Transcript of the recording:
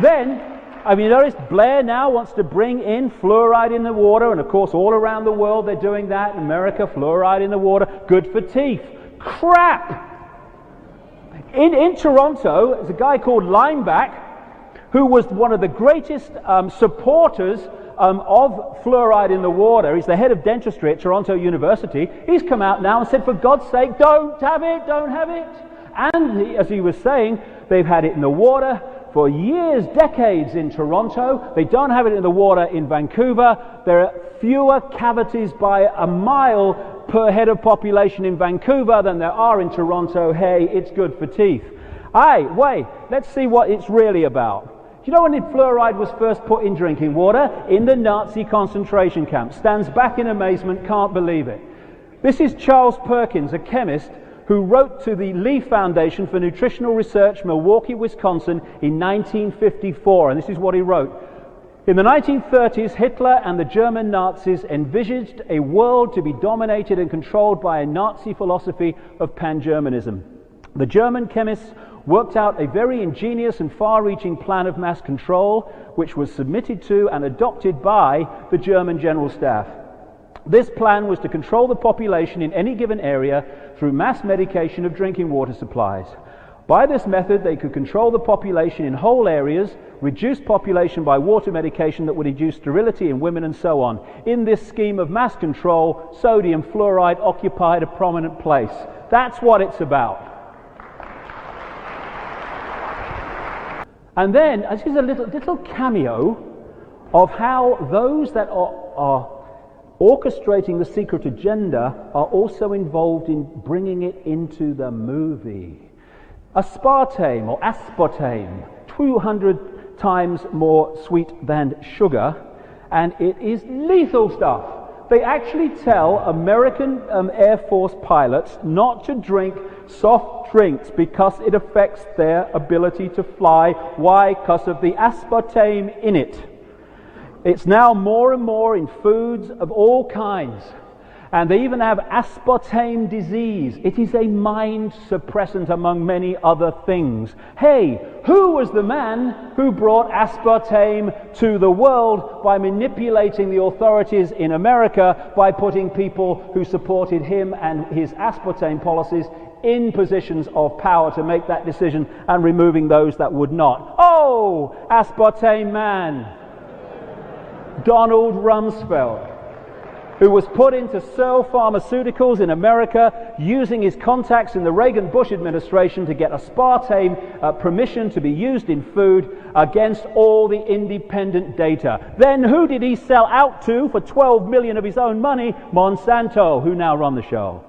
Then, have you noticed Blair now wants to bring in fluoride in the water, and of course all around the world they're doing that. In America, fluoride in the water, good for teeth. Crap! In Toronto, there's a guy called Lineback who was one of the greatest supporters of fluoride in the water. He's the head of dentistry at Toronto University. He's come out now and said, for God's sake, don't have it, don't have it. And as he was saying, they've had it in the water for years, decades in Toronto. They don't have it in the water in Vancouver. There are fewer cavities by a mile per head of population in Vancouver than there are in Toronto. Hey, it's good for teeth. Hey, wait, let's see what it's really about. Do you know when fluoride was first put in drinking water? In the Nazi concentration camp. Stands back in amazement, can't believe it. This is Charles Perkins, a chemist, who wrote to the Lee Foundation for Nutritional Research, Milwaukee, Wisconsin, in 1954, and this is what he wrote. In the 1930s, Hitler and the German Nazis envisaged a world to be dominated and controlled by a Nazi philosophy of pan-German-ism. The German chemists worked out a very ingenious and far-reaching plan of mass control, which was submitted to and adopted by the German General Staff. This plan was to control the population in any given area through mass medication of drinking water supplies. By this method, they could control the population in whole areas, reduce population by water medication that would induce sterility in women, and so on. In this scheme of mass control, sodium fluoride occupied a prominent place. That's what it's about. And then, this is a little cameo of how those that are orchestrating the secret agenda are also involved in bringing it into the movie. Aspartame, or aspartame, 200 times more sweet than sugar, and it is lethal stuff. They actually tell American Air Force pilots not to drink soft drinks because it affects their ability to fly. Why? Because of the aspartame in it. It's now more and more in foods of all kinds. And they even have aspartame disease. It is a mind suppressant among many other things. Hey, who was the man who brought aspartame to the world by manipulating the authorities in America by putting people who supported him and his aspartame policies in positions of power to make that decision and removing those that would not? Oh, aspartame man. Donald Rumsfeld, who was put into Searle Pharmaceuticals in America using his contacts in the Reagan-Bush administration to get aspartame permission to be used in food against all the independent data. Then who did he sell out to for $12 million of his own money? Monsanto, who now run the show.